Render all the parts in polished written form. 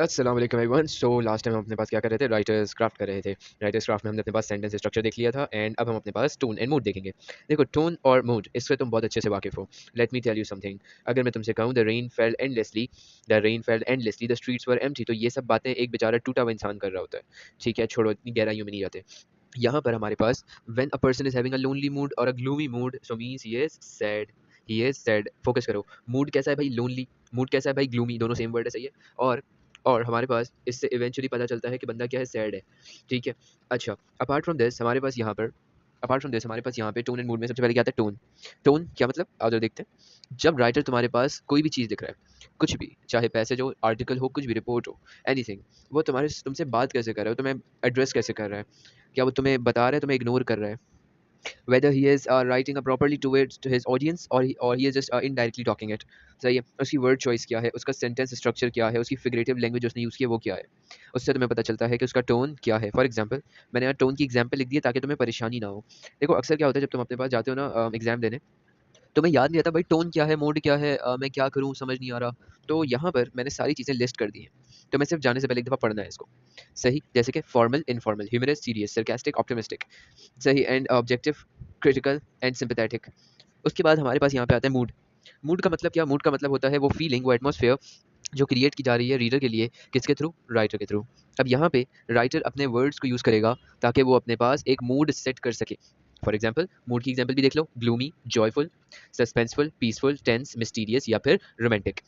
अस्सलाम वालेकुम everyone. So last time हम अपने पास क्या कर रहे थे, राइटर्स क्राफ्ट कर रहे थे। राइटर्स क्राफ्ट में हमने अपने पास सेंटेंस स्ट्रक्चर देख लिया था एंड अब हम अपने पास टोन एंड मूड देखेंगे। देखो, टोन और मूड इससे तुम बहुत अच्छे से वाकिफ हो। Let me tell you something. अगर मैं तुमसे कहूँ the rain fell endlessly the streets were empty, तो ये सब बातें एक बेचारा टूटा हुआ इंसान कर रहा होता है। ठीक है, छोड़ो, इतनी गहराइयों में नहीं जाते। यहाँ पर हमारे पास when a person is having a lonely mood और a gloomy mood, so means he is sad. Focus करो। मूड कैसा है भाई? लोनली। मूड कैसा है भाई? ग्लूमी। दोनों सेम वर्ड है, सही है। और हमारे पास इससे इवेंचुअली पता चलता है कि बंदा क्या है, सैड है। ठीक है। अच्छा, अपार्ट फ्रॉम दिस हमारे पास यहाँ पे टोन एंड मूड में सबसे पहले क्या आता है? टोन। टोन क्या मतलब? आओ जरा देखते हैं। जब राइटर तुम्हारे पास कोई भी चीज़ लिख रहा है, कुछ भी, चाहे पैसेज हो, आर्टिकल हो, कुछ भी, रिपोर्ट हो, एनीथिंग, वो तुमसे बात कैसे कर रहा है, तुम्हें एड्रेस कैसे कर रहा है, क्या वो तुम्हें बता रहा है, तुम्हें इग्नोर कर रहा है, whether he is writing up properly to his audience or he is just indirectly talking it। सही है। उसकी वर्ड चॉइस क्या है, उसका सेंटेंस स्ट्रक्चर क्या है, उसकी फिगरेटिव लैंग्वेज उसने यूज़ की है वो क्या है, उससे तुम्हें पता चलता है कि उसका टोन क्या है। फॉर एग्जांपल, मैंने यहाँ टोन की एग्जांपल लिख दी है ताकि तुम्हें परेशानी ना हो। देखो, अक्सर क्या होता है जब तुम अपने पास जाते हो ना एग्जाम देने, तुम्हें याद नहीं रहता भाई टोन क्या है, मूड क्या है, मैं क्या करूँ समझ नहीं आ रहा। तो यहाँ पर मैंने सारी चीज़ें लिस्ट कर दी हैं। तो मैं सिर्फ जाने से पहले एक दफ़ा पढ़ना है इसको। सही, जैसे कि formal, informal, humorous, serious, sarcastic, optimistic. सही, and objective, critical and sympathetic. उसके बाद हमारे पास यहाँ पे आता है मूड। मूड का मतलब क्या? मूड का मतलब होता है वो फीलिंग, वो एटमॉस्फेयर जो क्रिएट की जा रही है रीडर के लिए, किसके थ्रू? राइटर के थ्रू। अब यहाँ पे राइटर अपने वर्ड्स को यूज़ करेगा ताकि वो अपने पास एक मूड सेट कर सके। फॉर एग्जाम्पल, मूड की एग्जाम्पल भी देख लो, gloomy, joyful, suspenseful, peaceful, tense, mysterious या फिर रोमांटिक।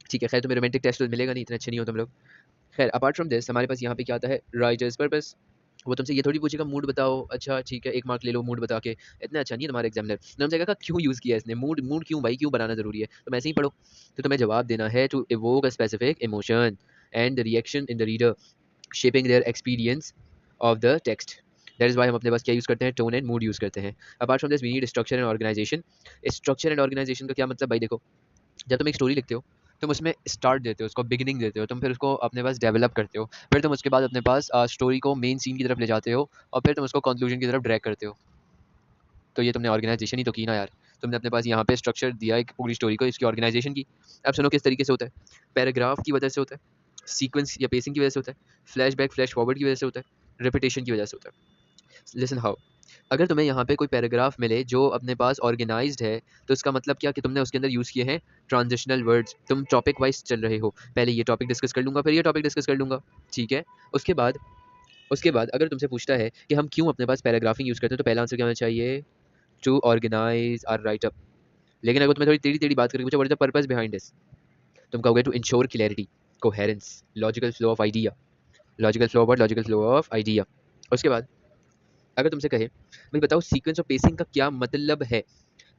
ठीक है, खैर तुम्हें रोमांटिक टेस्ट तो मिलेगा नहीं, इतने अच्छे नहीं हो तुम लोग। खैर, अपार्ट फ्रॉम दिस हमारे पास यहाँ पे क्या आता है? Writers purpose. वो तुमसे ये थोड़ी पूछेगा मूड बताओ, अच्छा ठीक है 1 मार्क ले लो मूड बता के, इतना अच्छा नहीं है तुम्हारा एग्जामिनर। ना जाएगा क्यों यूज़ किया इसने मूड, मूड क्यों भाई, क्यों बनाना ज़रूरी है? तुम ऐसे ही पढ़ो। तो तुम्हें जवाब देना है to evoke a specific emotion and the reaction in the reader, shaping their experience of the text. That is why हम अपने पास क्या यूज़ करते हैं? टोन एंड मूड यूज़ करते हैं। Apart from this we need structure and organisation. Structure and organisation का क्या मतलब भाई? देखो, जब तुम एक स्टोरी लिखते हो, तुम उसमें स्टार्ट देते हो, उसको बिगिनिंग देते हो, तुम फिर उसको अपने पास डेवलप करते हो, फिर तुम उसके बाद अपने पास स्टोरी को मेन सीन की तरफ ले जाते हो और फिर तुम उसको कंक्लूजन की तरफ ड्रैग करते हो। तो ये तुमने ऑर्गेनाइजेशन ही तो की ना यार। तुमने अपने पास यहाँ पे स्ट्रक्चर दिया एक पूरी स्टोरी को, इसकी ऑर्गेनाइजेशन की। अब सुनो किस तरीके से होता है। पैराग्राफ की वजह से होता है, सीक्वेंस या पेसिंग की वजह से होता है, फ्लैशबैक फ्लैश फॉरवर्ड की वजह से होता है, रिपीटेशन की वजह से होता है। Listen how. अगर तुम्हें यहाँ पे कोई पैराग्राफ मिले जो अपने पास ऑर्गेनाइज्ड है, तो इसका मतलब क्या कि तुमने उसके अंदर यूज़ किए हैं ट्रांजिशनल वर्ड्स। तुम टॉपिक वाइज चल रहे हो, पहले ये टॉपिक डिस्कस कर लूँगा, फिर ये टॉपिक डिस्कस कर लूँगा। ठीक है। उसके बाद उसके बाद अगर तुमसे पूछता है कि हम क्यों अपने पास पैराग्राफिंग यूज़ करते हैं, तो पहला आंसर क्या होना चाहिए? To organise our write up. लेकिन अगर तुम्हें थोड़ी टेढ़ी-टेढ़ी बात करके पूछा, what is the purpose behind this? तुम कहोगे to ensure clarity, coherence, logical flow of idea. Logical flow of what? Logical flow of idea. उसके बाद अगर तुमसे कहे, भाई बताओ सीक्वेंस और पेसिंग का क्या मतलब है?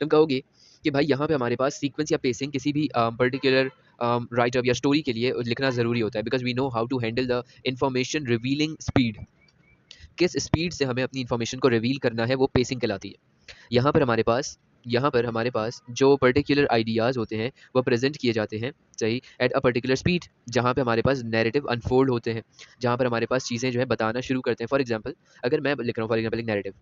तुम कहोगे कि भाई यहाँ पे हमारे पास सीक्वेंस या पेसिंग किसी भी पर्टिकुलर राइटर या स्टोरी के लिए लिखना ज़रूरी होता है, because we know how to handle the information revealing speed. किस स्पीड से हमें अपनी इंफॉर्मेशन को रिवील करना है, वो पेसिंग कहलाती है। यहाँ पर हमारे पास जो पर्टिकुलर आइडियाज़ होते हैं वो प्रेजेंट किए जाते हैं, सही, एट अ पर्टिकुलर स्पीड, जहाँ पे हमारे पास नैरेटिव अनफोल्ड होते हैं, जहाँ पर हमारे पास चीज़ें जो है बताना शुरू करते हैं। फॉर एग्जाम्पल, अगर मैं लिख रहा हूँ फॉर एग्जाम्पल एक narrative,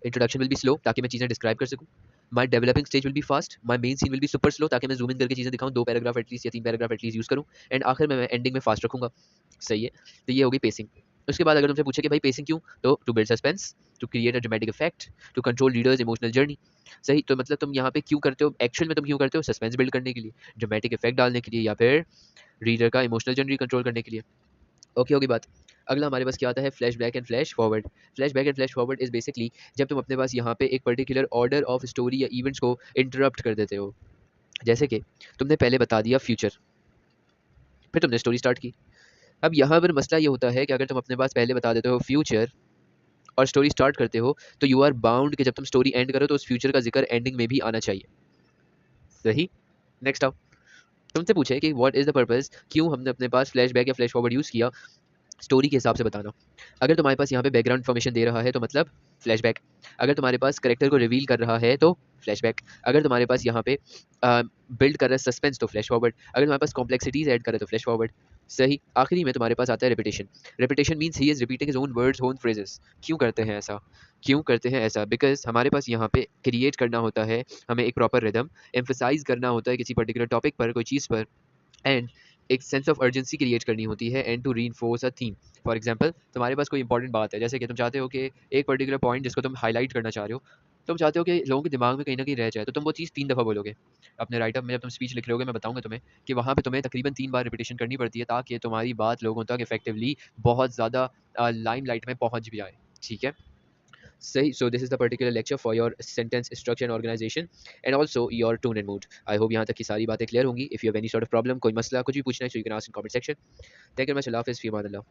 introduction will be slow ताकि मैं चीज़ें डिस्क्राइब कर सकूँ। My developing stage will be fast, my main scene will be super slow ताकि मैं ज़ूम इन करके चीज़ें दिखाऊँ, 2 पैराग्राफ एटलीस्ट या 3 पैराग्राफ एटलीस्ट यूज़ करूँ, एंड आखिर में मैं एंडिंग में फास्ट रखूँगा। सही है। तो ये होगी पेसिंग। उसके बाद अगर तुमसे पूछे कि भाई पेसिंग क्यों? तो to build suspense, to create a dramatic effect, to control readers emotional journey. सही, तो मतलब तुम यहाँ पे क्यों करते हो? एक्चुअल में तुम क्यों करते हो? सस्पेंस बिल्ड करने के लिए, ड्रामेटिक इफेक्ट डालने के लिए, या फिर रीडर का इमोशनल जर्नी कंट्रोल करने के लिए। ओके होगी बात। अगला हमारे पास क्या आता है? Flash back and flash forward. Flash back and flash forward is basically जब तुम अपने पास यहाँ पे एक पर्टिकुलर ऑर्डर ऑफ स्टोरी या इवेंट्स को इंटरप्ट कर देते हो। जैसे कि तुमने पहले बता दिया फ्यूचर, फिर तुमने स्टोरी स्टार्ट की। अब यहाँ पर मसला ये होता है कि अगर तुम अपने पास पहले बता देते हो फ्यूचर और स्टोरी स्टार्ट करते हो, तो यू आर बाउंड कि जब तुम स्टोरी एंड करो तो उस फ्यूचर का जिक्र एंडिंग में भी आना चाहिए। सही। नेक्स्ट आओ, तुमसे पूछे कि व्हाट इज द पर्पस, क्यों हमने अपने पास फ्लैश बैक या फ्लैश फॉरवर्ड यूज़ किया? स्टोरी के हिसाब से बताना। अगर तुम्हारे पास यहाँ पे बैकग्राउंड इन्फॉर्मेशन दे रहा है तो मतलब फ्लैशबैक। अगर तुम्हारे पास करेक्टर को रिवील कर रहा है तो फ्लैशबैक। अगर तुम्हारे पास यहाँ पे बिल्ड कर रहा है सस्पेंस तो फ्लैश फॉरवर्ड। अगर तुम्हारे पास कॉम्प्लेक्सिटीज ऐड करे तो फ्लैश फॉरवर्ड। सही। आखिरी में तुम्हारे पास आता है repetition. Repetition means he is repeating his own words, own phrases. क्यों करते हैं ऐसा? क्यों करते हैं ऐसा? बिकॉज हमारे पास यहाँ पे क्रिएट करना होता है हमें एक प्रॉपर रिदम, एम्फोसाइज करना होता है किसी पर्टिकुलर टॉपिक पर, कोई चीज़ पर, एंड एक सेंस ऑफ अर्जेंसी क्रिएट करनी होती है and to reinforce a theme. For example तुम्हारे पास कोई इंपॉर्टेंट बात है, जैसे कि तुम चाहते हो कि एक पर्टिकुलर पॉइंट जिसको तुम हाईलाइट करना चाह रहे हो, तुम चाहते हो कि लोगों के दिमाग में कहीं न कहीं रह जाए, तो तुम वो चीज़ 3 दफ़ा बोलोगे। अपने राइट अप में जब तुम स्पीच लिख रहे होगे मैं बताऊँगा तुम्हें कि वहाँ पे तुम्हें तकरीबन 3 बार रिपिटिशन करनी पड़ती है ताकि तुम्हारी बात लोगों तक इफेक्टिवली बहुत ज़्यादा लाइमलाइट में पहुँच भी जाए। ठीक है? सही, so this is the particular lecture for your sentence structure and organization and also your tone and mood. I hope यहाँ तक की सारी बातें क्लियर होंगी. If you have any sort of problem, कोई मसला कुछ भी पूछना है, so you can ask in comment section. Thank you very much. अल्लाह हाफ़िज़, फ़ी अमान अल्लाह.